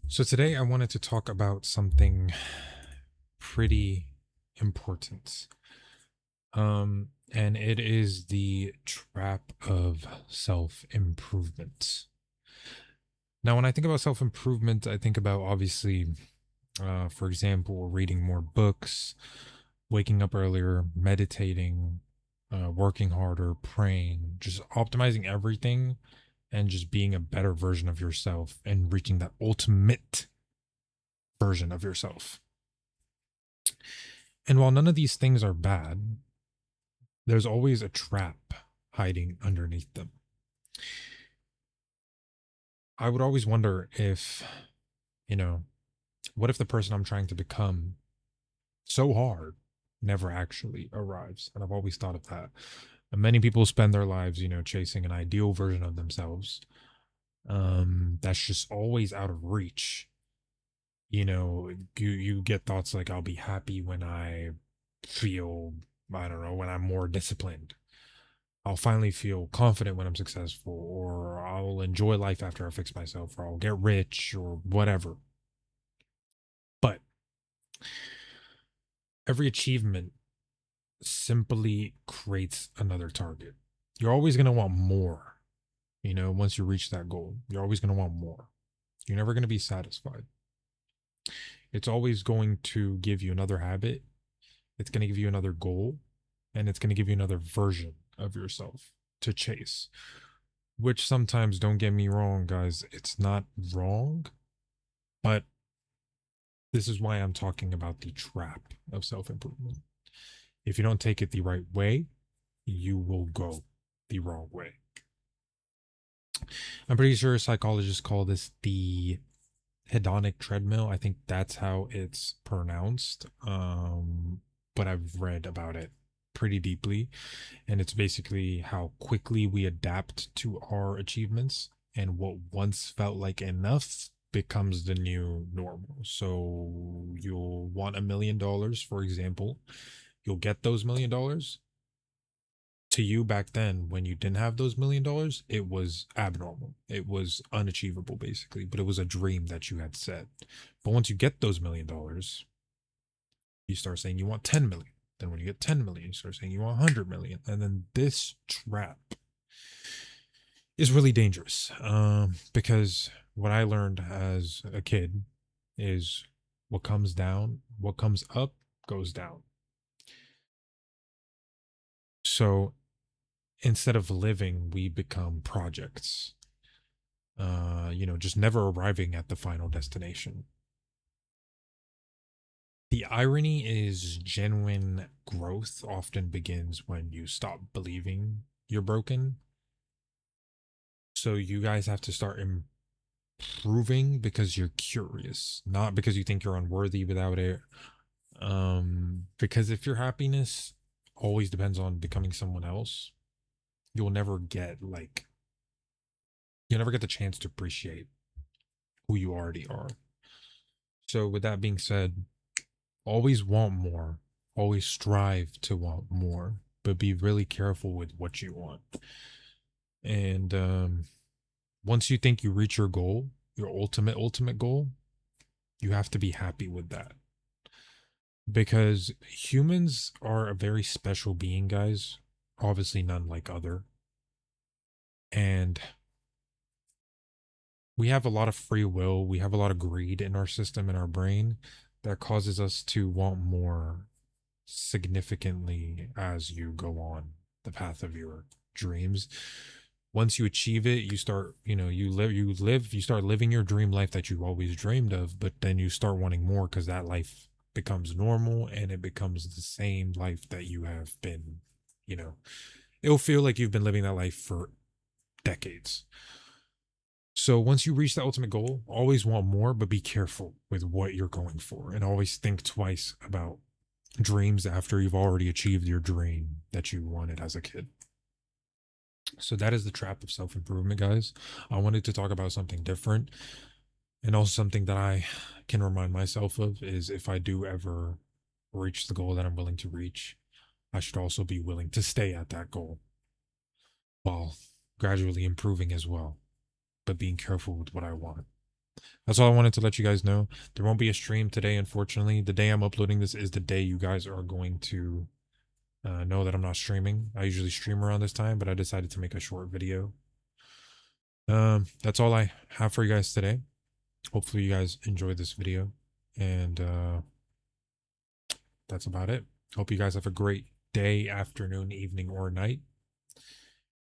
So today I wanted to talk about something pretty important. And it is the trap of self-improvement. Now, when I think about self-improvement, I think about obviously, for example, reading more books, waking up earlier, meditating, working harder, praying, just optimizing everything and just being a better version of yourself and reaching that ultimate version of yourself. And while none of these things are bad, there's always a trap hiding underneath them. I would always wonder if, you know, what if the person I'm trying to become so hard never actually arrives? And I've always thought of that. And many people spend their lives, chasing an ideal version of themselves. That's just always out of reach. You get thoughts like I'll be happy when I feel, I don't know, when I'm more disciplined. I'll finally feel confident when I'm successful, or I'll enjoy life after I fix myself, or I'll get rich, or whatever. But every achievement simply creates another target. You're always going to want more, once you reach that goal. You're always going to want more. You're never going to be satisfied. It's always going to give you another habit, it's going to give you another goal, and it's going to give you another version of yourself to chase. Which sometimes, don't get me wrong, guys, it's not wrong, but this is why I'm talking about the trap of self improvement. If you don't take it the right way, you will go the wrong way. I'm pretty sure psychologists call this the hedonic treadmill. I think that's how it's pronounced. But I've read about it pretty deeply, and it's basically how quickly we adapt to our achievements, and what once felt like enough becomes the new normal. So you'll want $1 million, for example. You'll get those $1 million. To you back then, when you didn't have those $1 million, it was abnormal. It was unachievable, basically, but it was a dream that you had set. But once you get those $1 million, you start saying you want 10 million. Then when you get 10 million, you start saying you want 100 million. And then this trap is really dangerous, because what I learned as a kid is what comes up goes down. So instead of living, we become projects, just never arriving at the final destination. The irony is genuine growth often begins when you stop believing you're broken. So you guys have to start improving because you're curious, not because you think you're unworthy without it. Because if your happiness always depends on becoming someone else, you'll never get like you'll never get the chance to appreciate who you already are. So with that being said, always want more, always strive to want more, but be really careful with what you want. And once you think you reach your goal, your ultimate goal, you have to be happy with that. Because humans are a very special being, guys. Obviously, none like other. And we have a lot of free will. We have a lot of greed in our system, in our brain, that causes us to want more significantly as you go on the path of your dreams. Once you achieve it, you start, you start living your dream life that you always dreamed of, but then you start wanting more because that life becomes normal and it becomes the same life that you have been, you know, it'll feel like you've been living that life for decades. So once you reach the ultimate goal, always want more, but be careful with what you're going for, and always think twice about dreams after you've already achieved your dream that you wanted as a kid. So that is the trap of self improvement, guys. I wanted to talk about something different, and also something that I can remind myself of is if I do ever reach the goal that I'm willing to reach, I should also be willing to stay at that goal while gradually improving as well, but being careful with what I want. That's all I wanted to let you guys know. There won't be a stream today, unfortunately. The day I'm uploading this is the day you guys are going to know that I'm not streaming. I usually stream around this time, but I decided to make a short video. That's all I have for you guys today. Hopefully you guys enjoyed this video, and that's about it. Hope you guys have a great day, afternoon, evening, or night,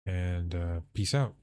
and peace out.